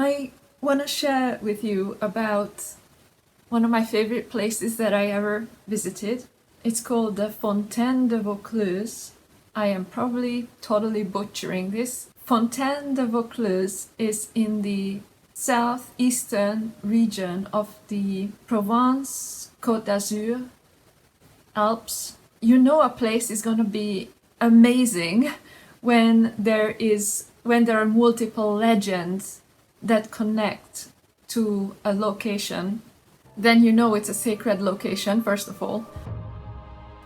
I want to share with you about one of my favorite places that I ever visited. It's called the Fontaine-de-Vaucluse. I am probably totally butchering this. Fontaine-de-Vaucluse is in the southeastern region of the Provence, Côte d'Azur, Alps. You know a place is going to be amazing when there are multiple legends that connect to a location. Then you know it's a sacred location, first of all.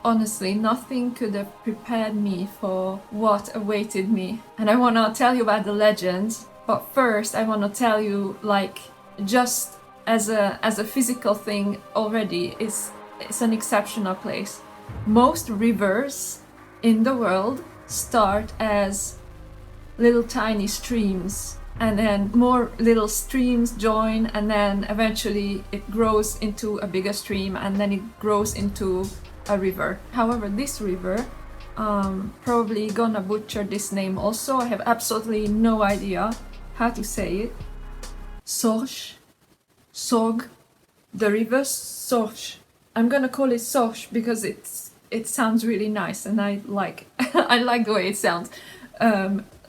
Honestly, nothing could have prepared me for what awaited me. And I want to tell you about the legends, but first I want to tell you, like, just as a physical thing already, it's an exceptional place. Most rivers in the world start as little tiny streams, and then more little streams join, and then eventually it grows into a bigger stream, and then it grows into a river. However, this river, probably gonna butcher this name also, I have absolutely no idea how to say it. Sorgue, the river Sorgue. I'm gonna call it Sorgue because it sounds really nice, and I like I like the way it sounds.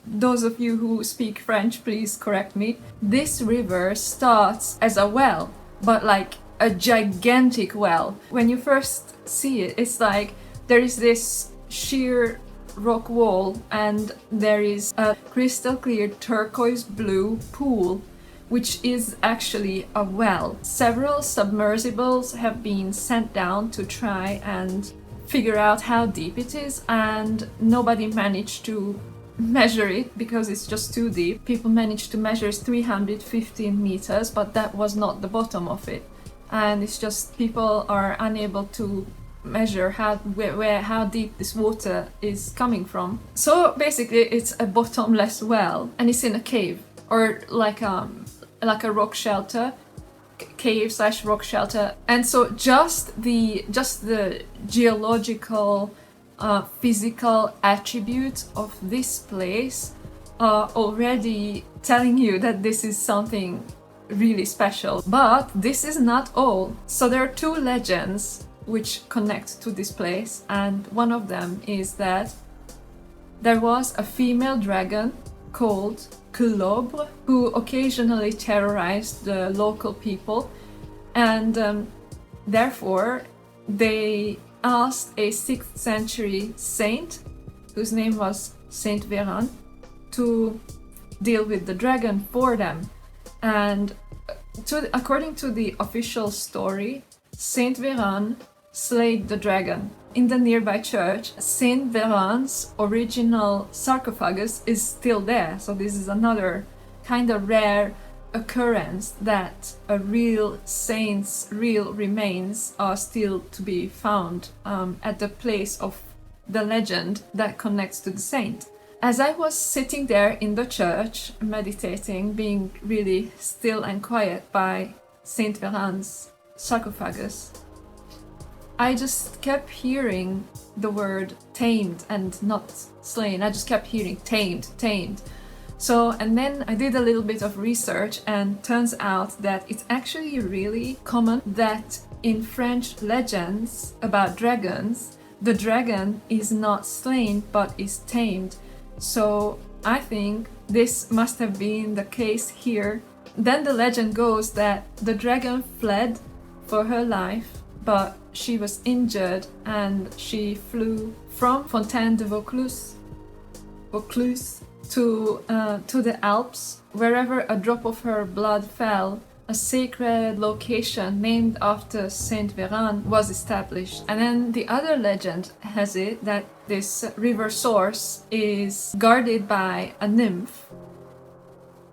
Those of you who speak French, please correct me. This river starts as a well, but like a gigantic well. When you first see it, it's like there is this sheer rock wall, and there is a crystal clear turquoise blue pool, which is actually a well. Several submersibles have been sent down to try and figure out how deep it is, and nobody managed to measure it because it's just too deep. People managed to measure 315 meters, but that was not the bottom of it. And it's just people are unable to measure how deep this water is coming from. So basically it's a bottomless well, and it's in a cave, or like a rock shelter, cave/rock shelter. And so just the geological physical attributes of this place are already telling you that this is something really special. But this is not all. So there are two legends which connect to this place, and one of them is that there was a female dragon called Culobre who occasionally terrorized the local people, and therefore they asked a 6th century saint, whose name was Saint Véran, to deal with the dragon for them. And according to the official story, Saint Véran slayed the dragon. In the nearby church, Saint Véran's original sarcophagus is still there, so this is another kind of rare occurrence that a real saint's real remains are still to be found at the place of the legend that connects to the saint. As I was sitting there in the church, meditating, being really still and quiet by Saint Véran's sarcophagus, I just kept hearing the word tamed and not slain. I just kept hearing tamed, tamed. So, and then I did a little bit of research, and turns out that it's actually really common that in French legends about dragons, the dragon is not slain but is tamed. So I think this must have been the case here. Then the legend goes that the dragon fled for her life, but she was injured and she flew from Fontaine-de-Vaucluse to the Alps. Wherever a drop of her blood fell, a sacred location named after Saint Véran was established. And then the other legend has it that this river source is guarded by a nymph,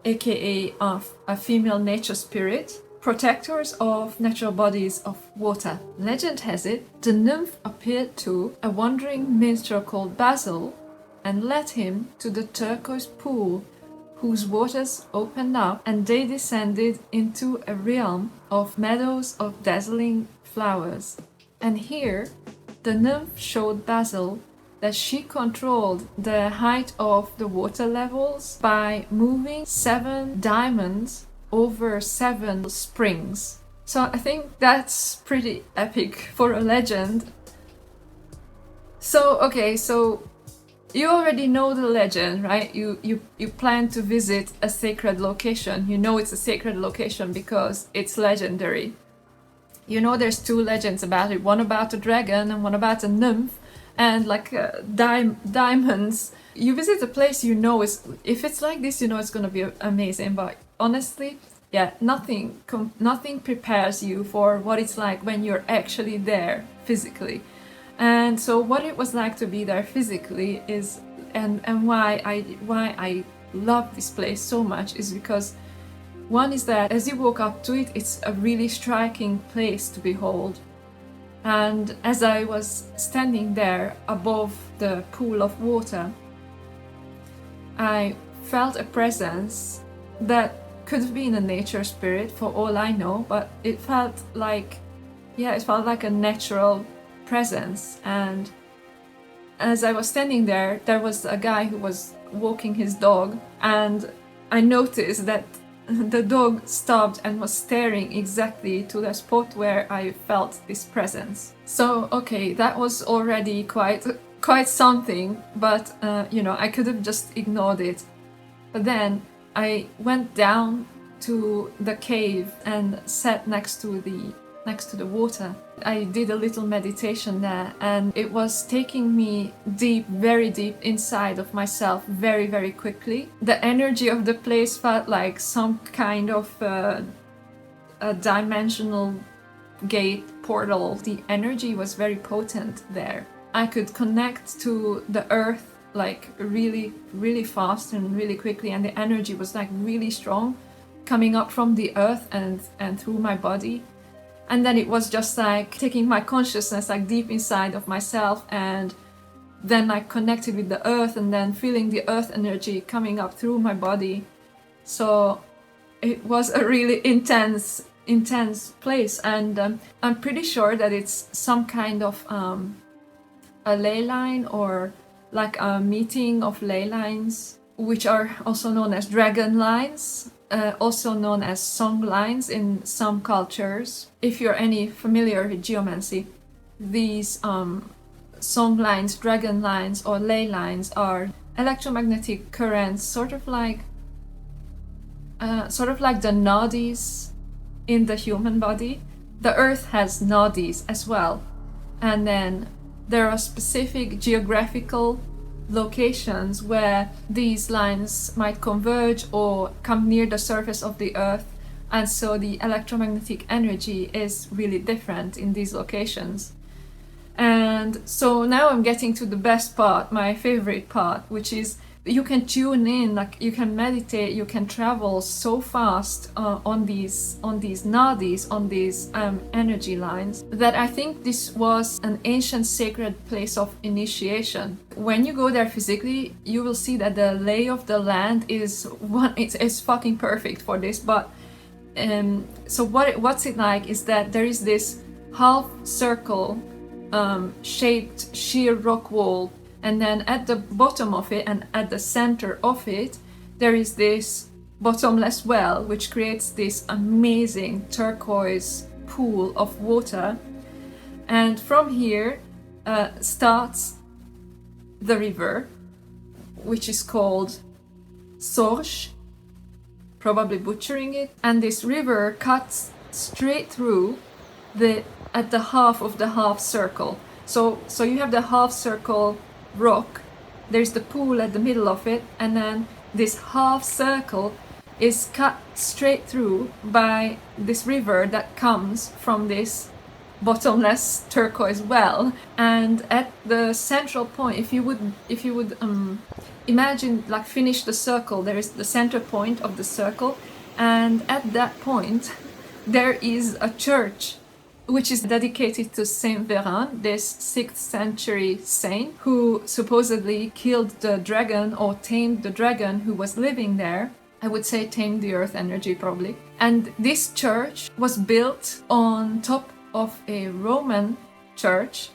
aka a female nature spirit, protectors of natural bodies of water. Legend has it the nymph appeared to a wandering minstrel called Basil and led him to the turquoise pool, whose waters opened up, and they descended into a realm of meadows of dazzling flowers. And here the nymph showed Basil that she controlled the height of the water levels by moving 7 diamonds over 7 springs. So I think that's pretty epic for a legend. So okay, so you already know the legend, right? You plan to visit a sacred location. You know it's a sacred location because it's legendary. You know there's 2 legends about it, one about a dragon and one about a nymph, and like diamonds. You visit a place, you know if it's like this, you know it's gonna be amazing. But honestly, yeah, nothing prepares you for what it's like when you're actually there physically. And so what it was like to be there physically is, and why I love this place so much, is because one is that as you walk up to it, it's a really striking place to behold. And as I was standing there above the pool of water, I felt a presence that could have been a nature spirit for all I know, but it felt like, yeah, it felt like a natural presence. And as I was standing there, there was a guy who was walking his dog, and I noticed that the dog stopped and was staring exactly to the spot where I felt this presence. So okay, that was already quite something, but you know, I could have just ignored it. But then I went down to the cave and sat next to the water. I did a little meditation there, and it was taking me deep, very deep inside of myself very, very quickly. The energy of the place felt like some kind of a dimensional gate portal. The energy was very potent there. I could connect to the earth like really, really fast and really quickly, and the energy was like really strong coming up from the earth and through my body. And then it was just like taking my consciousness like deep inside of myself, and then I connected with the earth, and then feeling the earth energy coming up through my body. So it was a really intense place, and I'm pretty sure that it's some kind of a ley line, or like a meeting of ley lines, which are also known as dragon lines. Also known as song lines in some cultures. If you're any familiar with geomancy, these song lines, dragon lines, or ley lines are electromagnetic currents, sort of like the nadis in the human body. The earth has nadis as well, and then there are specific geographical locations where these lines might converge or come near the surface of the earth, and so the electromagnetic energy is really different in these locations. And so now I'm getting to the best part, my favorite part, which is you can tune in, like you can meditate, you can travel so fast on these nadis, on these energy lines, that I think this was an ancient sacred place of initiation. When you go there physically, you will see that the lay of the land is it's fucking perfect for this. But so what's it like is that there is this half circle shaped sheer rock wall, and then at the bottom of it and at the center of it there is this bottomless well, which creates this amazing turquoise pool of water. And from here starts the river, which is called Sorgue, probably butchering it. And this river cuts straight through at the half of the half circle. So you have the half circle rock, there's the pool at the middle of it, and then this half circle is cut straight through by this river that comes from this bottomless turquoise well. And at the central point, if you would imagine, like, finish the circle, there is the center point of the circle, and at that point there is a church which is dedicated to Saint Véran, this 6th century saint who supposedly killed the dragon or tamed the dragon who was living there. I would say tamed the earth energy probably. And this church was built on top of a Roman church,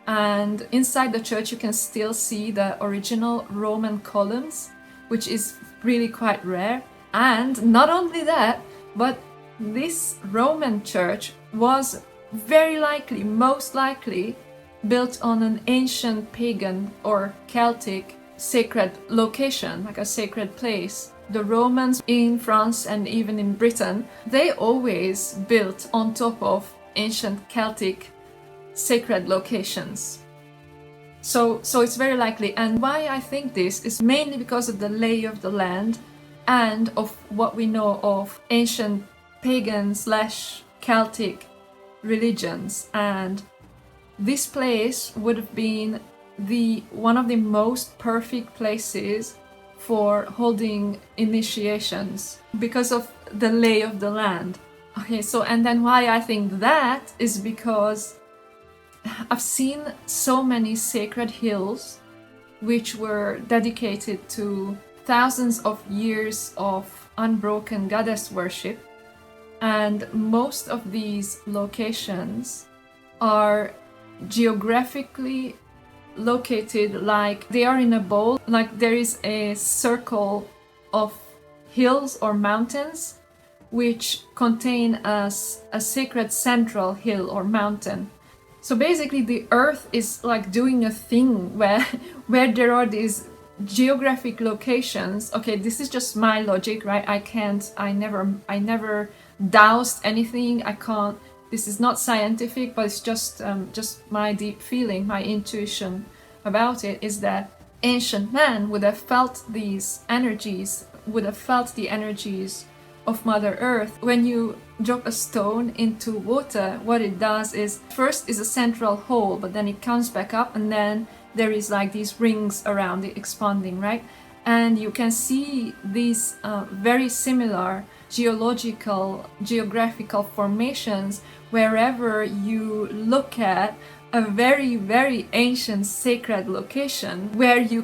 and inside the church you can still see the original Roman columns, which is really quite rare. And not only that, but this Roman church was very likely, most likely, built on an ancient pagan or Celtic sacred location, like a sacred place. The Romans in France and even in Britain, they always built on top of ancient Celtic sacred locations. So it's very likely. And why I think this is mainly because of the lay of the land and of what we know of ancient pagan / Celtic religions. And this place would have been one of the most perfect places for holding initiations because of the lay of the land. Okay, so and then why I think that is because I've seen so many sacred hills which were dedicated to thousands of years of unbroken goddess worship, and most of these locations are geographically located like they are in a bowl, like there is a circle of hills or mountains which contain a sacred central hill or mountain. So basically the earth is like doing a thing where there are these geographic locations. Okay, this is just my logic, right? I never doused anything. I can't, this is not scientific, but it's just my deep feeling, my intuition about it is that ancient man would have felt these energies, would have felt the energies of Mother Earth. When you drop a stone into water, what it does is first is a central hole, but then it comes back up and then there is like these rings around it expanding, right? And you can see these very similar geographical formations wherever you look at a very, very ancient sacred location where you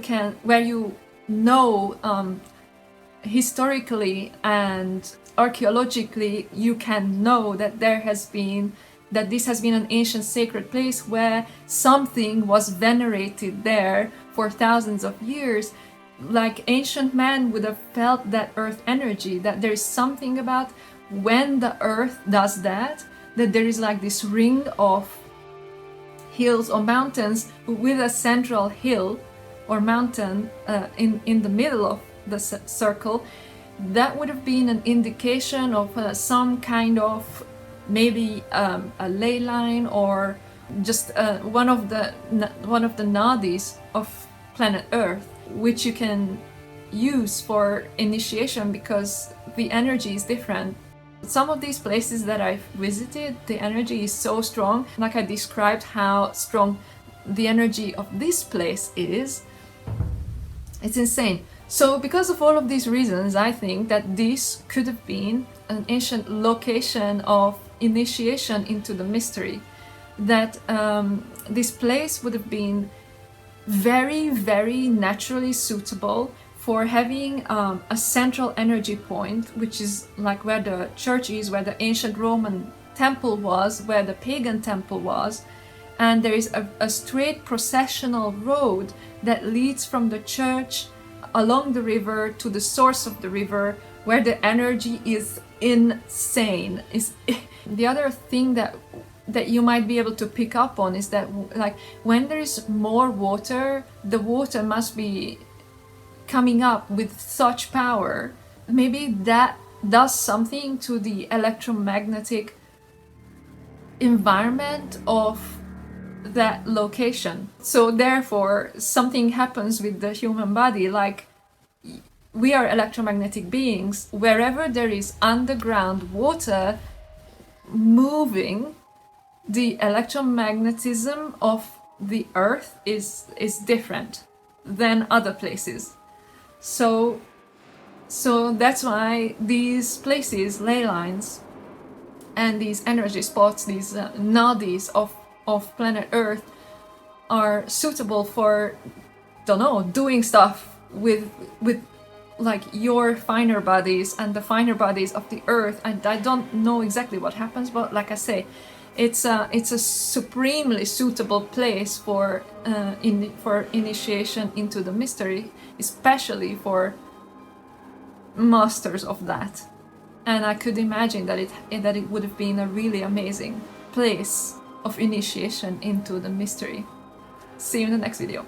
know historically and archaeologically you can know that this has been an ancient sacred place where something was venerated there for thousands of years. Like ancient man would have felt that earth energy, that there is something about when the earth does that there is like this ring of hills or mountains with a central hill or mountain in the middle of the circle. That would have been an indication of some kind of maybe a ley line or just one of the nadis of planet Earth, which you can use for initiation because the energy is different. Some of these places that I've visited, the energy is so strong. Like I described how strong the energy of this place is, it's insane. So because of all of these reasons, I think that this could have been an ancient location of initiation into the mystery. That this place would have been very, very naturally suitable for having a central energy point, which is like where the church is, where the ancient Roman temple was, where the pagan temple was. And there is a straight processional road that leads from the church along the river to the source of the river, where the energy is insane. The other thing that you might be able to pick up on is that like when there is more water, the water must be coming up with such power. Maybe that does something to the electromagnetic environment of that location. So therefore something happens with the human body, like we are electromagnetic beings. Wherever there is underground water moving, the electromagnetism of the earth is different than other places. So that's why these places, ley lines, and these energy spots, these nadis of planet Earth are suitable for, don't know, doing stuff with like your finer bodies and the finer bodies of the Earth. And I don't know exactly what happens, but like I say, It's a supremely suitable place for initiation into the mystery, especially for masters of that. And I could imagine that it would have been a really amazing place of initiation into the mystery. See you in the next video.